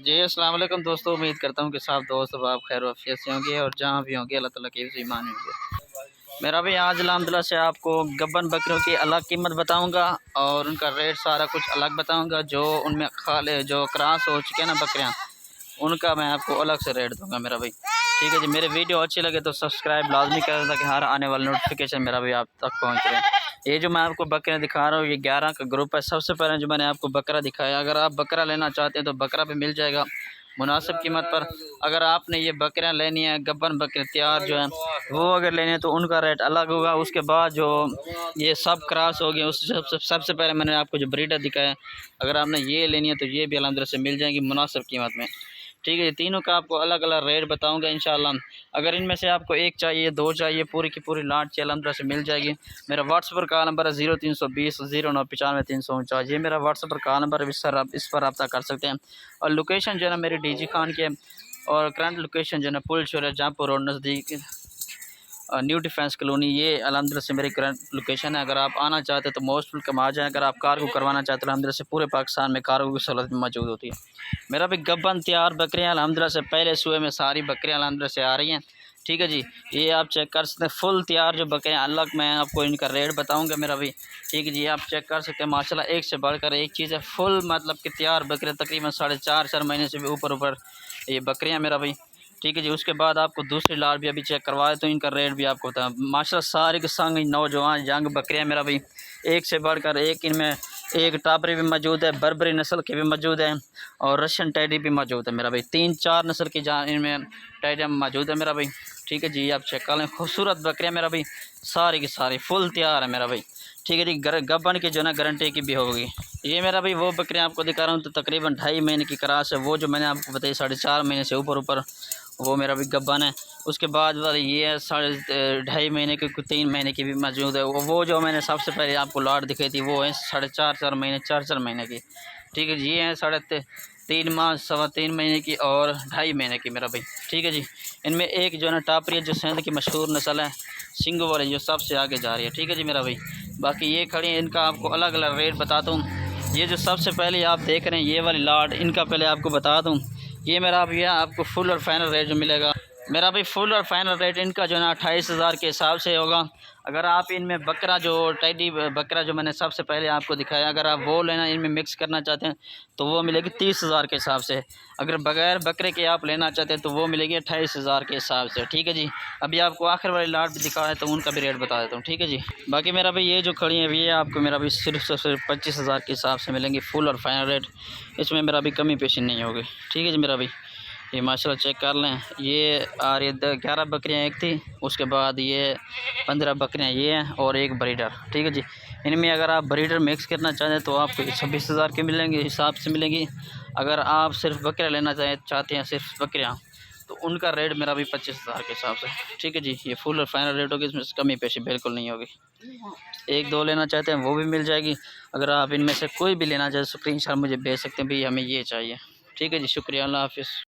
जी अस्सलाम वालेकुम दोस्तों, उम्मीद करता हूँ कि सब दोस्त आप खैर वाफियत से होंगे और जहाँ भी होंगे अल्लाह ताला के ईमान होंगे। मेरा भी आज अल्हम्दुलिल्लाह से आपको गब्बन बकरियों की अलग कीमत बताऊँगा और उनका रेट सारा कुछ अलग बताऊँगा। जो उनमें खाले जो क्रॉस हो चुके हैं ना बकरियाँ, उनका मैं आपको अलग से रेट दूँगा मेरा भाई। ठीक है जी, मेरे वीडियो अच्छी लगे तो सब्सक्राइब लाजमी करें ताकि हर आने वाला नोटिफिकेशन मेरा भी आप तक पहुँच रहे। ये जो मैं आपको बकरियाँ दिखा रहा हूँ ये 11 का ग्रुप है। सबसे पहले जो मैंने आपको बकरा दिखाया, अगर आप बकरा लेना चाहते हैं तो बकरा भी मिल जाएगा मुनासिब कीमत पर। अगर आपने ये बकरियाँ लेनी है गब्बन बकरे तैयार जो हैं वो अगर लेनी है तो उनका रेट अलग होगा। उसके बाद जो ये सब क्रॉस हो गए उस सबसे पहले मैंने आपको जो ब्रीडर दिखाया, अगर आपने ये लेनी है तो ये भी अल्हम्दुलिल्लाह से मिल जाएंगी मुनासिब कीमत में। ठीक है, ये तीनों का आपको अलग अलग रेट बताऊंगा इंशाल्लाह। अगर इनमें से आपको एक चाहिए, दो चाहिए, पूरी की पूरी लाट चाहिए, अल्हम्दुलिल्लाह से मिल जाएगी। मेरा व्हाट्सएप का नंबर है 0320 0995 349। ये मेरा व्हाट्सएप का नंबर है, इस पर रब्ता कर सकते हैं। और लोकेशन जो है ना मेरी डीजी खान की है और करंट लोकेशन जो है ना पुल शोर जहाँपुर रोड नज़दीक न्यू डिफेंस कॉलोनी, ये अल्हम्दुलिल्लाह से मेरी करंट लोकेशन है। अगर आप आना चाहते हैं तो मोस्ट वेलकम आ जाएं। अगर आप कार्गो करवाना चाहते हैं तो अल्हम्दुलिल्लाह से पूरे पाकिस्तान में कार्गो की सहूलत मौजूद होती है। मेरा भी गब्बन तैयार बकरियाँ अल्हम्दुलिल्लाह से पहले सुबह में सारी बकरियाँ अल्हम्दुलिल्लाह से आ रही हैं। ठीक है जी, ये आप चेक कर सकते हैं फुल तैयार जो बकरियाँ अलग मैं आपको इनका रेट बताऊँगा मेरा भी। ठीक है जी, आप चेक कर सकते हैं माशाल्लाह एक से बढ़कर एक चीज़ है। फुल मतलब कि तैयार बकरियाँ तकरीबन 4.5 महीने से भी ऊपर ये बकरियाँ मेरा भाई। ठीक है जी, उसके बाद आपको दूसरी लाट भी अभी चेक करवाए तो इनका रेट भी आपको बताऊँ। माशाल्लाह सारे के संग नौजवान यंग बकरियाँ मेरा भाई, एक से बढ़कर एक। इनमें एक टापरी भी मौजूद है, बर्बरी नस्ल की भी मौजूद है और रशियन टैडी भी मौजूद है मेरा भाई। 3-4 नस्ल की जहाँ इनमें टैडियाँ मौजूद है मेरा भाई। ठीक है जी, आप चेक कर लें, खूबसूरत बकरियाँ मेरा भाई, सारी की सारी फुल तैयार है मेरा भाई। ठीक है जी, गब्बन की जो ना गारंटी की भी होगी। ये मेरा भाई वो बकरियाँ आपको दिखा रहा हूँ तो तकरीबन 2.5 महीने की क्रॉस है। वो जो मैंने आपको बताई 4.5 महीने से ऊपर वो मेरा भी गब्बन है। उसके बाद वाली ये है 2.5 महीने की, 3 महीने की भी मौजूद है। वो जो मैंने सबसे पहले आपको लाट दिखाई थी वो है 4.5 महीने 4 महीने की। ठीक है जी, ये है 3.5 माह 3.25 महीने की और 2.5 महीने की मेरा भाई। ठीक है जी, इनमें एक जो है ना टापरी है जो सिंध की मशहूर नस्ल है, सिंगो वाली, जो सबसे आगे जा रही है। ठीक है जी मेरा भाई, बाकी ये खड़ी है, इनका आपको अलग अलग रेट बताता हूँ। ये जो सबसे पहले आप देख रहे हैं ये वाली लाट, इनका पहले आपको बता दूँ, ये मेरा भैया आपको फुल और फाइनल रेट जो मिलेगा मेरा भाई, फुल और फाइनल रेट इनका जो है ना 28,000 के हिसाब से होगा। अगर आप इनमें बकरा जो टैडी बकरा जो मैंने सबसे पहले आपको दिखाया, अगर आप वो लेना इनमें मिक्स करना चाहते हैं तो वो मिलेगी 30,000 के हिसाब से। अगर बगैर बकरे के आप लेना चाहते हैं तो वो मिलेगी 28,000 के हिसाब से। ठीक है जी, अभी आपको आखिर वाली लाट भी दिखा है तो उनका भी रेट बता देता हूँ। ठीक है जी, बाकी मेरा भाई ये जो खड़ी है ये आपको मेरा भी सिर्फ 25,000 के हिसाब से मिलेंगी फुल और फाइनल रेट। इसमें मेरा भी कमी पेशी नहीं होगी। ठीक है जी मेरा भाई, ये माशाल्लाह चेक कर लें, ये आ रही 11 बकरियाँ एक थी, उसके बाद ये 15 बकरियाँ ये हैं और एक ब्रीडर। ठीक है जी, इनमें अगर आप ब्रीडर मिक्स करना चाहते हैं तो आपको 26,000 के मिलेंगे हिसाब से मिलेंगी। अगर आप सिर्फ बकरियाँ लेना चाहते हैं सिर्फ बकरियाँ तो उनका रेट मेरा भी 25,000 के हिसाब से। ठीक है जी, ये फुल और फाइनल रेट होगी, इसमें कमी पेशी बिल्कुल नहीं होगी। एक दो लेना चाहते हैं वो भी मिल जाएगी। अगर आप इनमें से कोई भी लेना चाहते स्क्रीनशॉट मुझे भेज सकते हैं, भाई हमें ये चाहिए। ठीक है जी, शुक्रिया, अल्लाह हाफिज़।